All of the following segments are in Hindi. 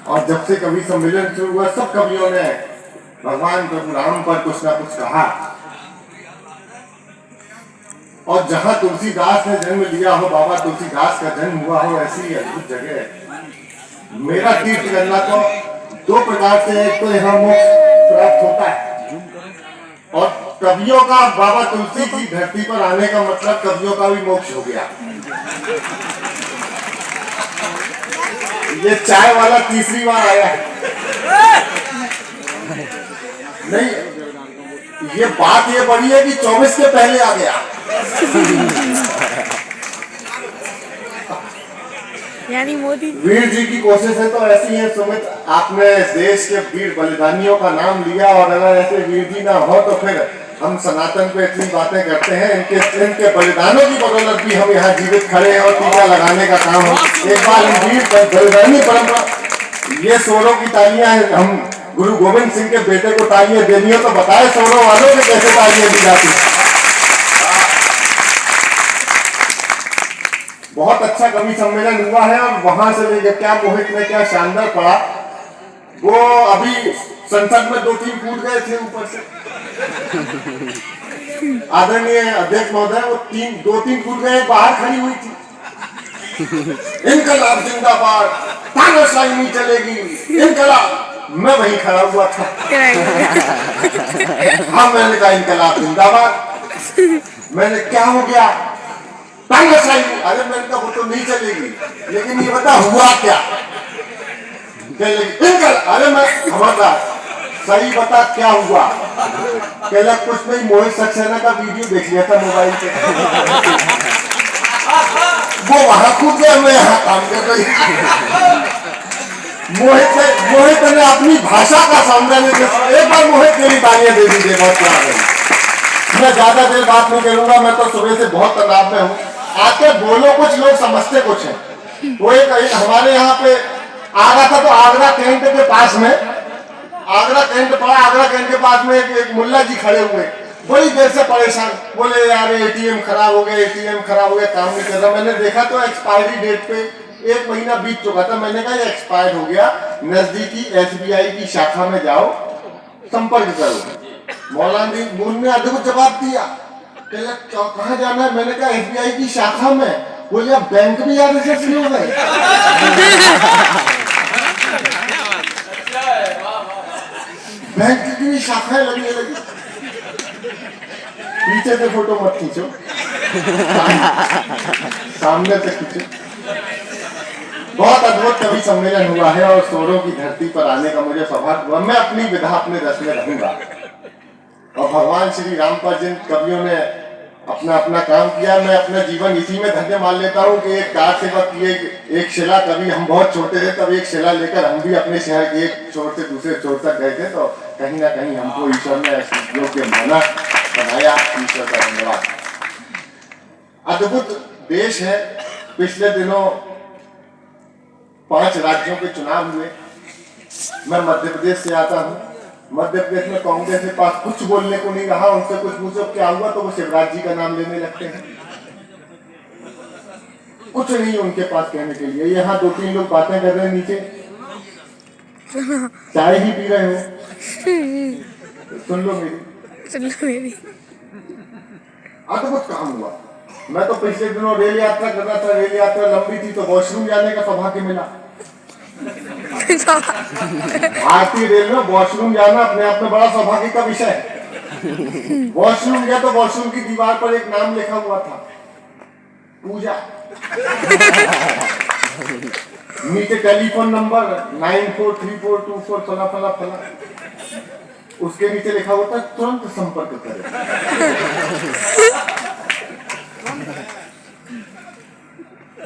और जब से कवि सम्मेलन शुरू हुआ सब कवियों ने भगवान प्रभु राम पर कुछ ना कुछ कहा। और जहां तुलसीदास ने जन्म लिया हो, बाबा तुलसीदास का जन्म हुआ हो, ऐसी अद्भुत जगह मेरा तीर्थ करना तो दो प्रकार से, एक तो यहाँ मोक्ष प्राप्त होता है और कवियों का बाबा तुलसी की धरती पर आने का मतलब कवियों का भी मोक्ष हो गया। ये चाय वाला तीसरी बार आया है। नहीं, ये बात ये बड़ी है कि 24 के पहले आ गया। यानी मोदी वीर जी की कोशिश है तो ऐसी है सुमित, आपने देश के वीर बलिदानियों का नाम लिया और अगर ऐसे वीर जी ना हो तो फिर हम सनातन पे इतनी बातें करते हैं, इनके बलिदानों की बदौलत भी हम यहाँ जीवित खड़े हैं और टीका लगाने का काम हो। एक बार वीर बलिदानी परंपरा, ये सोरों की तालियां हैं, हम गुरु गोविंद सिंह के बेटे को तालियां देनी हो तो बताए सोरों वालों के कैसे तालियां दी जाती। बहुत अच्छा कवि सम्मेलन हुआ है और वहां से लेकर क्या मोहित ने क्या शानदार पढ़ा। वो अभी संसद में 2-3 कूद गए थे ऊपर से, आदरणीय अध्यक्ष महोदय, वो 2-3 कूद गए, बाहर खड़ी हुई थी, इनकलाब जिंदाबाद, तानाशाही नहीं चलेगी, इनकलाब। मैं वहीं खड़ा हुआ था। हाँ, मैंने कहा इनकलाब जिंदाबाद। मैंने क्या हो गया? तानाशाही। अरे मैंने कहा वो तो नहीं चलेगी, लेकिन ये बता हुआ क्या? अरे मैं हमारा सही बता क्या हुआ? कहला कुछ नहीं, मोहित सक्सेना का वीडियो देख लिया था मोबाइल पे, वो वहां कूद गया, मैं यहाँ काम कर रही। मोहित ने अपनी भाषा का सौंदर्य, एक बार मोहित के लिए तालियां दे दीजिए, बहुत प्यार है। मैं ज्यादा देर बात नहीं करूंगा, मैं तो सुबह से बहुत तनाव में हूँ। आके बोलो कुछ, लोग समझते कुछ है। वो एक हमारे यहाँ पे आ रहा था तो आगरा कैंट के पास में, आगरा कैंट पड़ा, आगरा कैंट के पास में एक मुल्ला जी खड़े हुए, बड़ी देर से परेशान, बोले यार एटीएम खराब हो गया, एटीएम खराब हो गया, काम नहीं कर रहा। मैंने देखा तो एक्सपायरी डेट पे 1 महीना बीत चुका था। मैंने कहा ये एक्सपायर हो गया, नजदीकी SBI की शाखा में जाओ, संपर्क करो। मौलाना जी मूल ने अद्भुत जवाब दिया, कहाँ जाना है? मैंने कहा SBI की शाखा में। बोले अब बैंक भी यार से शुरू हो गए। बैंक की भी शाखाएं लगने लगी। पीछे से फोटो मत खींचो, सामने से खींचो। बहुत अद्भुत कवि सम्मेलन हुआ है और सोरों की धरती पर आने का मुझे सौभाग्य हुआ। मैं अपनी विधा अपने रस में रहूंगा और भगवान श्री राम पर जिन कवियों ने अपना अपना काम किया, मैं अपना जीवन इसी में धन्य मान लेता हूँ कि एक कार सेवक की एक शिला, कभी हम बहुत छोटे थे तब एक शिला लेकर हम भी अपने शहर के एक छोर से दूसरे छोर तक गए थे, तो कहीं ना कहीं हमको ईश्वर ने योग्य माना, बनाया। ईश्वर का धन्यवाद। अद्भुत देश है। पिछले दिनों 5 राज्यों के चुनाव हुए। मैं मध्य प्रदेश से आता हूँ। मध्य प्रदेश में कांग्रेस के पास कुछ बोलने को नहीं रहा। उनसे कुछ पूछो क्या हुआ तो वो शिवराज जी का नाम लेने लगते हैं। कुछ नहीं उनके पास कहने के लिए। यहाँ 2-3 लोग बातें कर रहे हैं नीचे, चाय ही पी रहे हो। सुन लो मेरी। अद्भुत काम हुआ। मैं तो पिछले दिनों रेल यात्रा कर रहा था। रेल यात्रा लंबी थी तो वॉशरूम जाने का सौभाग्य मिला। भारतीय रेल में वॉशरूम जाना अपने आप में बड़ा सौभाग्य का विषय है। वॉशरूम गया तो वॉशरूम की दीवार पर एक नाम लिखा हुआ था, पूजा। नीचे टेलीफोन नंबर 943424 फला फला फला। उसके नीचे लिखा हुआ था तुरंत संपर्क करें।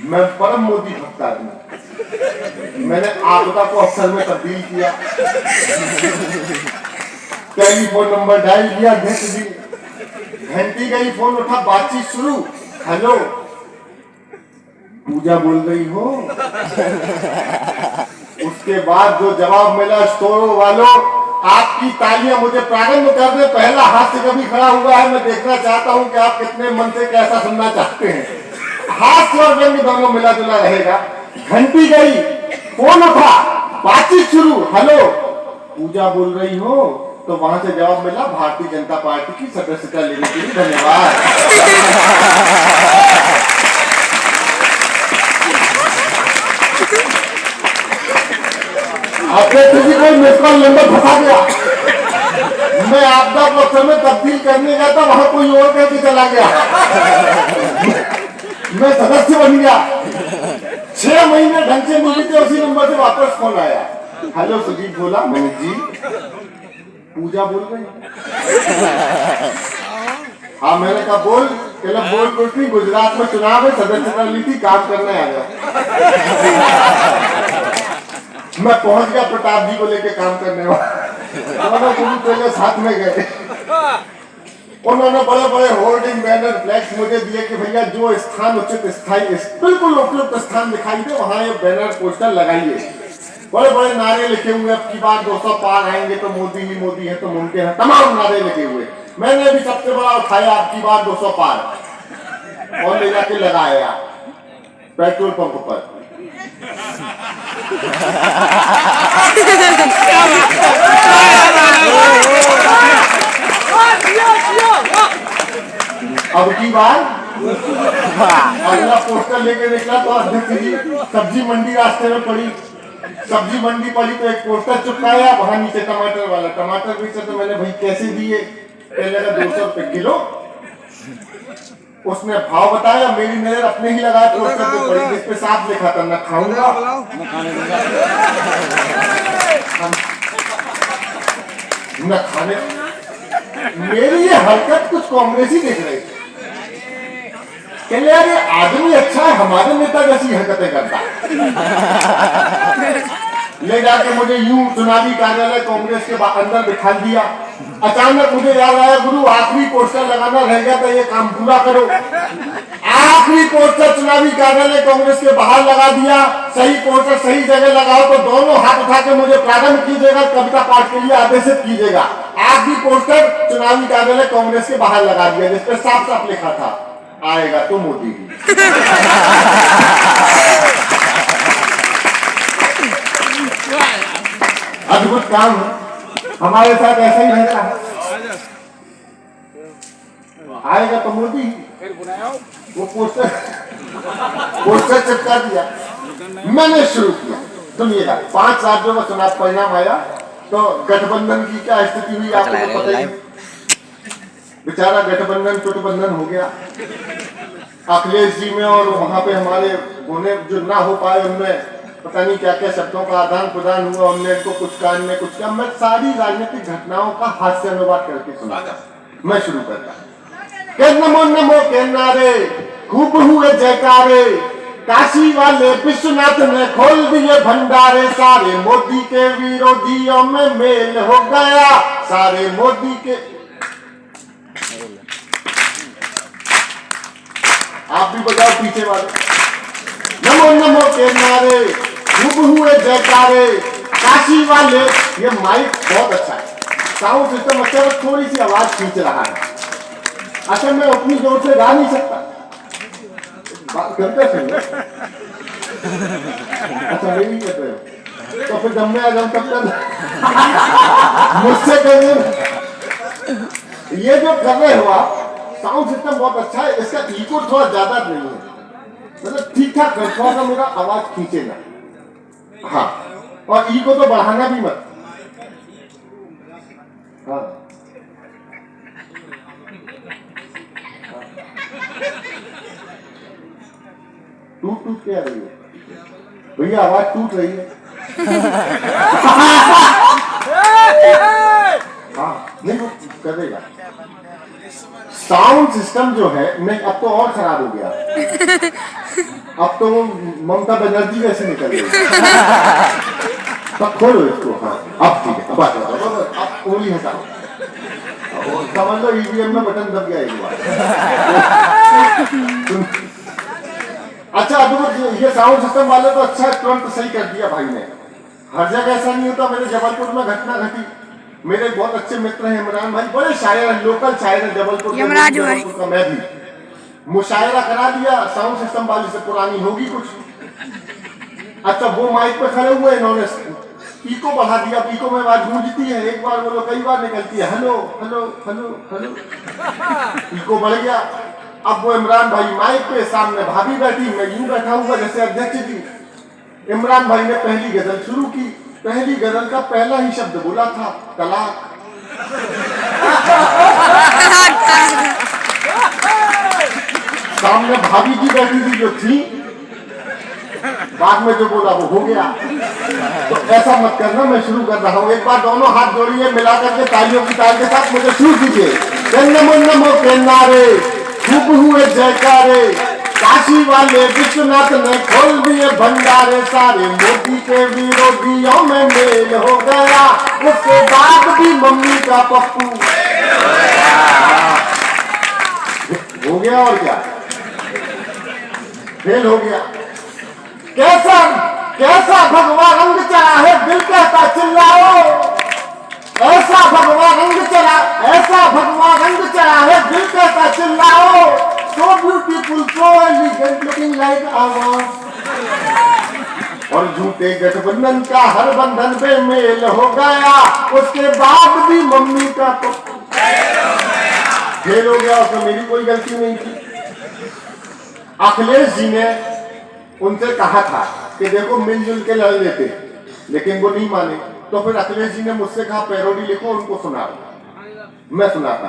मैं परम मोदी भक्त आदमी। मैंने आपदा को अवसर में तब्दील किया। टेलीफोन नंबर डायल किया, अध्यक्ष जी, घंटी गई, फोन उठा, बातचीत शुरू। हेलो, पूजा बोल रही हो? उसके बाद जो जवाब मिला, स्टोरों वालों आपकी तालियां मुझे प्रारंभ कर दे। पहला हाथ से कभी खड़ा हुआ है। मैं देखना चाहता हूं कि आप कितने मन से कैसा सुनना चाहते हैं। हाथ और रंग दोनों मिला जुला रहेगा। घंटी गई, फोन उठा, बातचीत शुरू, हेलो पूजा बोल रही हो, तो वहां से जवाब मिला भारतीय जनता पार्टी की सदस्यता लेने के लिए धन्यवाद। आपने किसी को मिस कॉल नंबर फंसा गया, मैं आपदा बक्सर में तब्दील करने गया था, वहां कोई और करके चला गया, मैं सदस्य बन गया। 6 महीने ढंग से मिली थे, उसी नंबर से वापस फोन आया, हेलो सुजीत बोला, मैंने जी पूजा बोल रही। हाँ मैंने कहा बोल, कहला बोल कुछ नहीं, गुजरात में चुनाव है, सदस्यता ली थी, काम करने आ गया। मैं पहुंच गया प्रताप जी को लेके काम करने वाला, पहले साथ में गए, उन्होंने बड़े बड़े होर्डिंग बैनर फ्लैक्स मुझे दिए कि भैया जो स्थान उचित स्थायी बिल्कुल उपयुक्त स्थान दिखाई दे वहां ये बैनर पोस्टर लगाइए। बड़े बड़े नारे लिखे हुए, अब की बार 200 पार आएंगे तो मोदी ही मोदी है, तो मुमकिन है, तमाम नारे लिखे हुए। मैंने भी सबसे बड़ा उठाया, अब की बार 200 पार, और ले जाके लगाया पेट्रोल पंप पर। अब की बार अगला पोस्टर लेके निकला तो अध्यक्ष जी सब्जी मंडी रास्ते में पड़ी, सब्जी मंडी पड़ी तो एक पोस्टर चिपकाया, वहां नीचे टमाटर वाला, टमाटर बेचा, तो मैंने भाई कैसे दिए, पहले का 200 रुपए किलो, उसने भाव बताया, मेरी नजर अपने ही लगाया पोस्टर पे पड़ी, जिस पे साफ लिखा था न खाऊंगा न खाने। मेरी ये हरकत कुछ कांग्रेसी देख रही थी, कहले यार ये आदमी अच्छा है, हमारे नेता जैसी हरकतें करता है। ले जाके मुझे यूं चुनावी कार्यालय कांग्रेस के अंदर बिठा दिया। अचानक मुझे याद आया, गुरु आखिरी पोस्टर लगाना रह गया था, ये काम पूरा करो। आखिरी पोस्टर चुनावी कार्यालय कांग्रेस के बाहर लगा दिया। सही पोस्टर सही जगह लगाओ तो दोनों हाथ उठा के मुझे प्रारंभ कीजिएगा, कविता पाठ के लिए आदेशित कीजिएगा। आखिरी पोस्टर चुनावी कार्यालय कांग्रेस के बाहर लगा दिया, जिसपे साफ साफ लिखा था, आएगा तो मोदी ही। अद्भुत काम हमारे साथ ऐसा ही रहता है, आएगा तो मोदी ही। वो पोस्टर चिपका दिया, मैंने शुरू किया। सुनिएगा, 5 राज्यों में चुनाव परिणाम आया तो गठबंधन की क्या स्थिति हुई आपको पता ही, बेचारा गठबंधन टुटबंधन हो गया। अखिलेश जी में और वहां पे हमारे होने जो ना हो पाए, उनमें पता नहीं क्या क्या शब्दों का आदान प्रदान हुआ, उनने इनको कुछ कान में कुछ क्या। मैं सारी राजनीतिक घटनाओं का हास्य अनुवाद करके सुना, मैं शुरू करता। नमो नमो के नारे खूब हुए जयकारे, काशी वाले विश्वनाथ ने खोल दिए भंडारे, सारे मोदी के विरोधियों में मेल हो गया, सारे मोदी के। आप भी बजाओ पीछे वाले। नमो नमो के नारे खूब हुए जयकारे, काशी वाले। ये माइक बहुत अच्छा है, साउंड सिस्टम अच्छा है, थोड़ी सी आवाज खींच रहा है। अच्छा मैं अपनी जोर से गा नहीं सकता, बात करते सुनिए। अच्छा नहीं कर रहे हो तो फिर जब मैं आ जाऊं तब तक मुझसे कहिए। ये जो कर रहे हो आप, साउंड सिस्टम बहुत अच्छा है, इसका इको थोड़ा ज्यादा नहीं है, मतलब ठीक ठाक है, थोड़ा सा मेरा आवाज खींचेगा। हाँ, और इको तो बढ़ाना भी मत। हाँ टूट क्या रही है भैया, आवाज टूट रही है। हाँ नहीं वो कर देगा। साउंड सिस्टम जो है नहीं, अब तो और खराब हो गया, अब तो ममता बनर्जी वैसे निकल गई। तब खोलो इसको। हाँ अब ठीक है, अब उंगली हटाओ, समझ लो ईवीएम में बटन दब गया एक बार। अच्छा अब ये साउंड सिस्टम वाले तो अच्छा तुरंत सही कर दिया भाई ने। हर जगह ऐसा नहीं होता। मेरे जबलपुर में घटना घटी, मेरे बहुत अच्छे मित्र हैं इमरान भाई, बड़े शायर हैं, लोकल शायर हैं जबलपुर का। मैं भी मुशायरा करा दिया साउंड सिस्टम वाले से, पुरानी होगी कुछ। अच्छा वो माइक पे खड़े हुए, इन्होंने पीको बढ़ा दिया, पीको में आवाज गूंजती है, एक बार बोलो कई बार निकलती है, हेलो हेलो हेलो हेलो, पीको बढ़ गया। अब वो इमरान भाई माइक पे, सामने भाभी बैठी, मैं यूं बैठा हुआ जैसे अध्यक्ष जी। इमरान भाई ने पहली गजल शुरू की, पहली गजल का पहला ही शब्द बोला था तलाक। सामने भाभी जी बैठी थी जो थी, बाद में जो बोला वो हो गया। तो ऐसा मत करना, मैं शुरू कर रहा हूँ। एक बार दोनों हाथ जोड़िए, मिला करके तालियों की ताल के साथ मुझे शुरू कीजिए। नमो नमो के नारे खूब हुए जयकारे, काशी वाले विश्वनाथ ने खोल दिए भंडारे, सारे मोदी के विरोधियों में मेल हो गया, उसके बाद भी मम्मी का पप्पू हो गया। और क्या, फेल हो गया। कैसा कैसा भगवा रंग चढ़ा है, दिल कहता चिल्लाओ, ऐसा भगवा रंग चढ़ा, ऐसा भगवा रंग चढ़ा है, दिल कहता चिल्लाओ, so beautiful, so elegant, looking like our। और झूठे गठबंधन का हर बंधन पे मेल हो गया, उसके बाद भी मम्मी का फेल हो गया। उसमें मेरी कोई गलती नहीं थी। अखिलेश जी ने उनसे कहा था कि देखो मिलजुल के लड़ लेते, लेकिन वो नहीं माने। तो फिर अखिलेश जी ने मुझसे कहा पैरोडी लिखो, उनको सुनाओ। मैं सुनाता,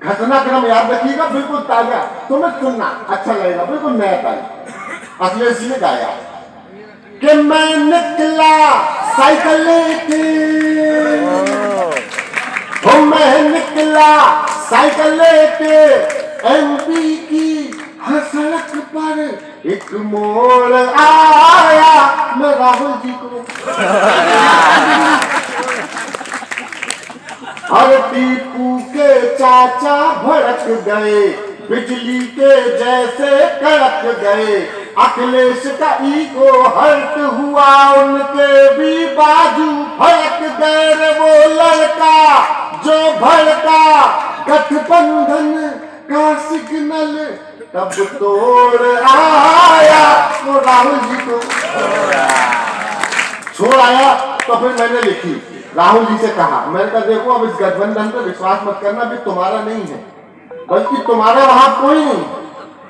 घटनाक्रम याद रखिएगा, बिल्कुल ताजा, तुम्हें सुनना अच्छा लगेगा, बिल्कुल नया ताजा। अखिलेश जी ने गाया कि मैं निकला साइकिल लेके, मैं निकला साइकिल लेके, एमपी की सड़क पर एक मोड़ आया, मैं राहुल जी को और टीपू के चाचा भड़क गए, बिजली के जैसे कड़क गए, अखिलेश का ईगो हर्ट हुआ, उनके भी बाजू फड़क गए। वो लड़का जो भड़का गठबंधन का सिग्नल तब तोड़ आया, वो राहुल जी को छोड़ आया। तो फिर मैंने लिखी, राहुल जी से कहा, मैंने कहा देखो अब इस गठबंधन पे विश्वास मत करना, भी तुम्हारा नहीं है, बल्कि तुम्हारा वहां कोई नहीं।